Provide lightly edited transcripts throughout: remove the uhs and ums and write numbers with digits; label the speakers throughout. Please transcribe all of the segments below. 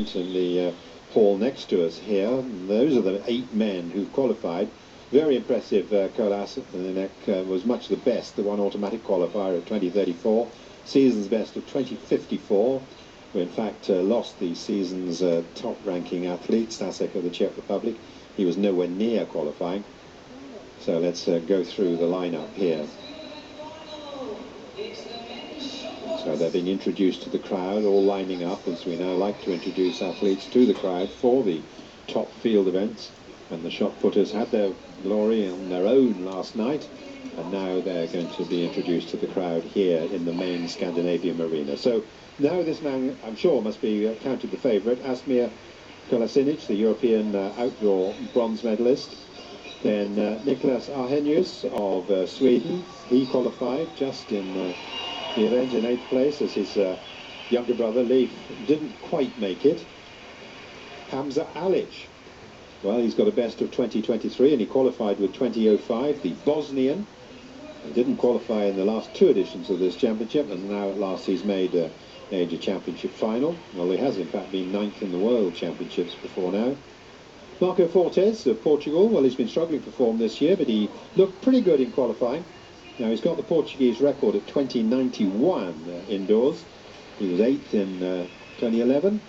Speaker 1: In the hall next to us here, and those are the 8 men who qualified. Very impressive. Kolasinac was much the best, the one automatic qualifier at 20:34, season's best of 20:54, who in fact lost the season's top ranking athlete, Stasek of the Czech Republic. He was nowhere near qualifying. So let's go through the lineup here. So they're being introduced to the crowd, all lining up, as we now like to introduce athletes to the crowd for the top field events. And the shot putters had their glory on their own last night, and now they're going to be introduced to the crowd here in the main Scandinavian arena. So now this man, I'm sure, must be counted the favourite, Asmir Kolasinac, the European outdoor bronze medalist. Then Niklas Arrhenius of Sweden, he qualified just in the event in 8th place, as his younger brother Leif didn't quite make it. Hamza Alic, well, he's got a best of 20:23 and he qualified with 20:05. The Bosnian, he didn't qualify in the last 2 editions of this championship, and now at last he's made a major championship final. Well, he has in fact been 9th in the World Championships before now. Marco Fortes of Portugal, well, he's been struggling for form this year, but he looked pretty good in qualifying. Now he's got the Portuguese record at 20:91 indoors. He was 8th in 2011.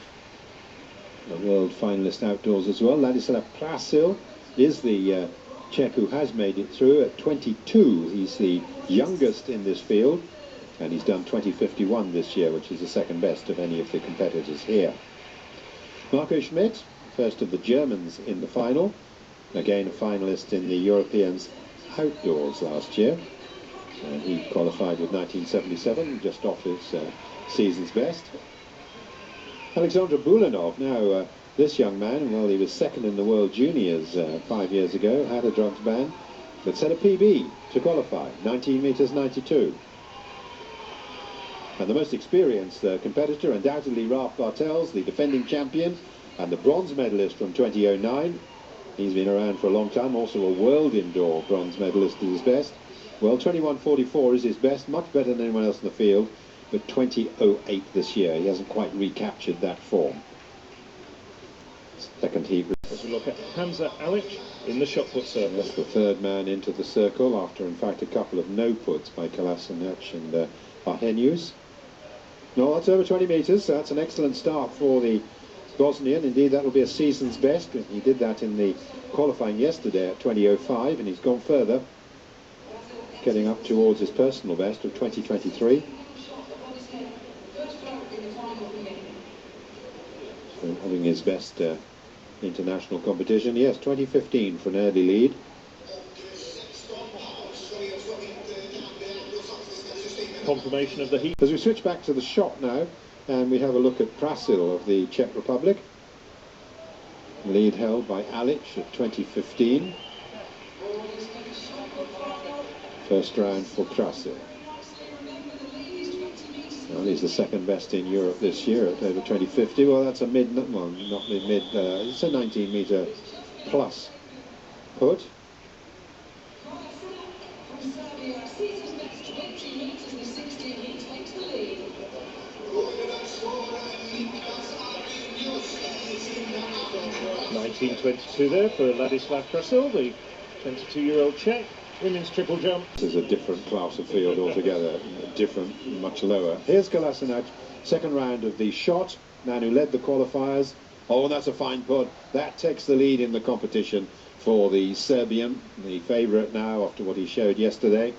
Speaker 1: A world finalist outdoors as well. Ladislav Prasil is the Czech who has made it through at 22. He's the youngest in this field, and he's done 20:51 this year, which is the second best of any of the competitors here. Marco Schmidt, first of the Germans in the final. Again a finalist in the Europeans outdoors last year. And he qualified with 19:77, just off his season's best. Alexander Bulanov, now this young man, well, he was 2nd in the World Juniors 5 years ago, had a drugs ban, but set a PB to qualify, 19 meters 92. And the most experienced competitor, undoubtedly Ralph Bartels, the defending champion and the bronze medalist from 2009. He's been around for a long time, also a world indoor bronze medalist at his best. Well, 21:44 is his best, much better than anyone else in the field, but 20:08 this year. He hasn't quite recaptured that form. Second heat.
Speaker 2: As we look at Hamza Alic in the shot put circle.
Speaker 1: That's the 3rd man into the circle after, in fact, a couple of no puts by Kolasinac and Arrhenius. No, that's over 20 metres, so that's an excellent start for the Bosnian. Indeed, that will be a season's best. He did that in the qualifying yesterday at 20:05, and he's gone further, getting up towards his personal best of 20:23. So having his best international competition. Yes, 20:15 for an early lead.
Speaker 2: Confirmation of the heat.
Speaker 1: As we switch back to the shot now, and we have a look at Prasil of the Czech Republic. Lead held by Alic at 20:15. First round for Prasil. Well, he's the 2nd best in Europe this year at over 20:50. Well, that's a well, not mid, it's a 19-meter plus put.
Speaker 2: (19:22) there for Ladislav Prasil, the 22-year-old Czech. Women's triple jump.
Speaker 1: This is a different class of field altogether, different, much lower. Here's Kolasinac, 2nd round of the shot, man who led the qualifiers. Oh, that's a fine put. That takes the lead in the competition for the Serbian, the favourite now after what he showed yesterday.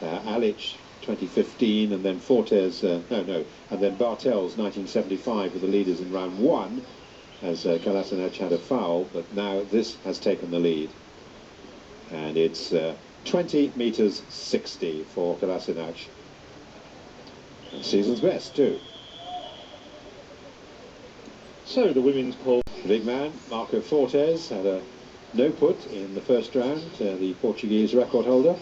Speaker 1: Alic, 20:15, and then Fortes, and then Bartels, 19:75, were the leaders in round 1, as Kolasinac had a foul, but now this has taken the lead. And it's 20 meters 60 for Kolasinac. And season's best too.
Speaker 2: So the women's pole.
Speaker 1: The big man, Marco Fortes, had a no put in the first round, the Portuguese record holder.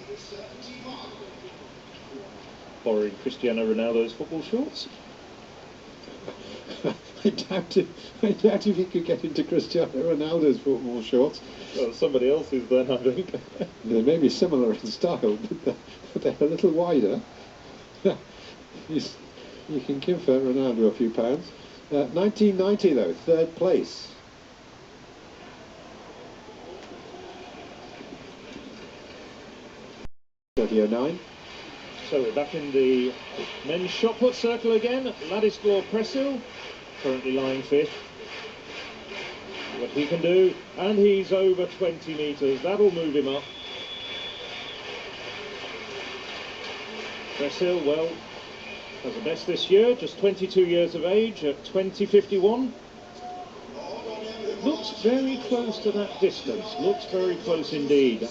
Speaker 2: Borrowing Cristiano Ronaldo's football shorts.
Speaker 1: I doubt if he could get into Cristiano Ronaldo's football shorts.
Speaker 2: Well, somebody else's then, I think.
Speaker 1: They may be similar in style, but they're a little wider. You can give Ronaldo a few pounds. 1990 though, third place. .30.09.
Speaker 2: So we're back in the men's shot put circle again. Ladislav Presil, currently lying fifth. What he can do, and he's over 20 metres. That'll move him up. Presil, well, has the best this year, just 22 years of age at 20.51. Looks very close to that distance. Looks very close indeed.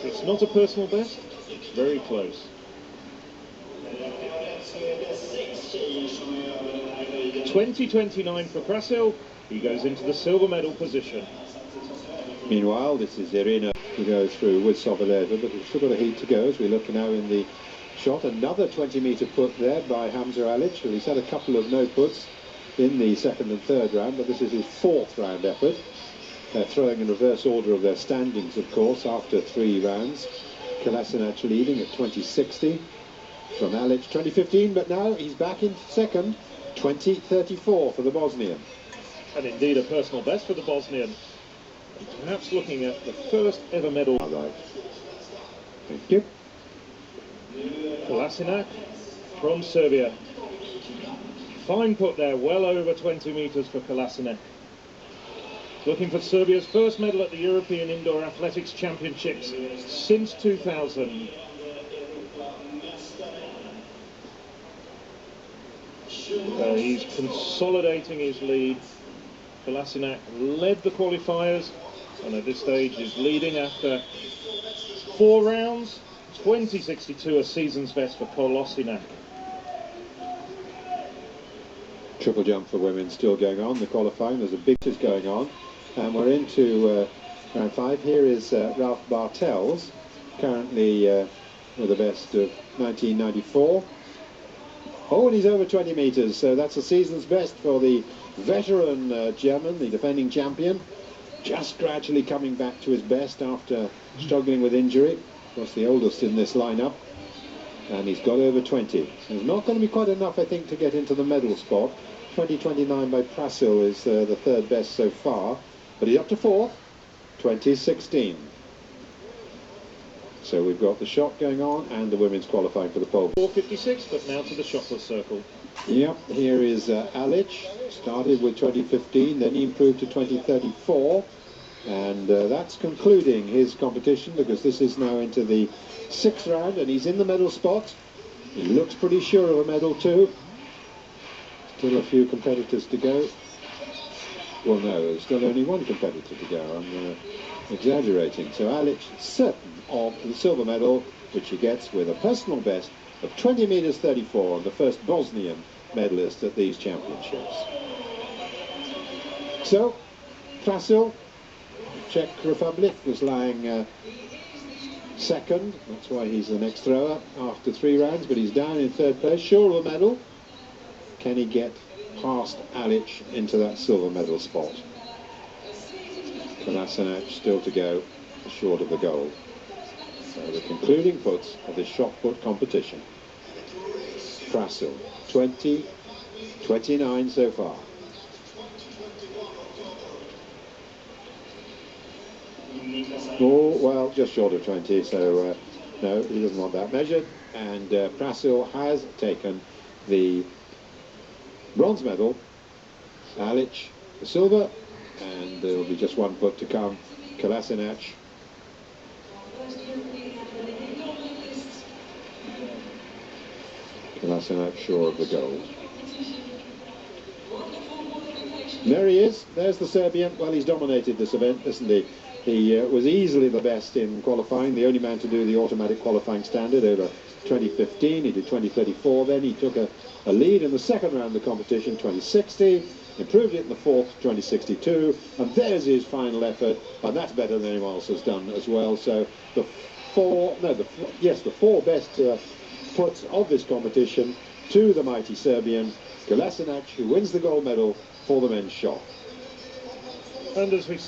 Speaker 2: It's not a personal best. It's very close. 20.29 for Presil. He goes into the silver medal position.
Speaker 1: Meanwhile, this is Irina who goes through with Soboleva, but we've still got a heat to go as we look now in the shot. Another 20-metre put there by Hamza Alic. Well, he's had a couple of no puts in the second and third round, but this is his fourth round effort. They're throwing in reverse order of their standings, of course, after 3 rounds. Kolasinac leading at 20.60 from Alic 20.15, but now he's back in second, 20.34 for the Bosnian.
Speaker 2: And indeed a personal best for the Bosnian. And perhaps looking at the first ever medal.
Speaker 1: All right. Thank you.
Speaker 2: Kolasinac from Serbia. Fine put there, well over 20 metres for Kolasinac. Looking for Serbia's first medal at the European Indoor Athletics Championships since 2000. He's consolidating his lead. Kolasinac led the qualifiers and at this stage is leading after 4 rounds. 20.62, a season's best for Kolasinac.
Speaker 1: Triple jump for women still going on. The qualifying, there's a big test going on. And we're into round 5. Here is Ralph Bartels, currently with the best of 1994. Oh, and he's over 20 metres, so that's a season's best for the veteran German, the defending champion. Just gradually coming back to his best after struggling with injury. Of course, the oldest in this lineup. And he's got over 20. There's not going to be quite enough, I think, to get into the medal spot. 20.29 by Presil is the third best so far. But he's up to 4th, 20.16. So we've got the shot going on and the women's qualifying for the pole.
Speaker 2: 4.56, but now to the shot put circle.
Speaker 1: Yep, here is Alic. Started with 20.15, then he improved to 20.34. And that's concluding his competition because this is now into the 6th round and he's in the medal spot. He looks pretty sure of a medal too. Still a few competitors to go. Well, no, there's still only one competitor to go. I'm exaggerating. So Alic certain of the silver medal, which he gets with a personal best of 20 meters 34, the first Bosnian medalist at these championships. So, Presil, Czech Republic, was lying second. That's why he's the next thrower after 3 rounds, but he's down in 3rd place, sure of a medal. Can he get past Alic into that silver medal spot? Kolasinac still to go, short of the gold. So the concluding puts of this shot put competition. Presil, 20.29 so far. Oh, well, just short of 20, so no, he doesn't want that measured. And Presil has taken the bronze medal, Alic the silver, and there will be just one put to come. Kolasinac. Kolasinac sure of the gold. There he is, there's the Serbian. Well, he's dominated this event, isn't he? He was easily the best in qualifying, the only man to do the automatic qualifying standard over 2015. He did 20.34, then he took a lead in the second round of the competition, 20.60, improved it in the 4th, 20.62, and there's his final effort, and that's better than anyone else has done as well. So the 4 best puts of this competition to the mighty Serbian, Kolasinac, who wins the gold medal for the men's shot.
Speaker 2: And as we see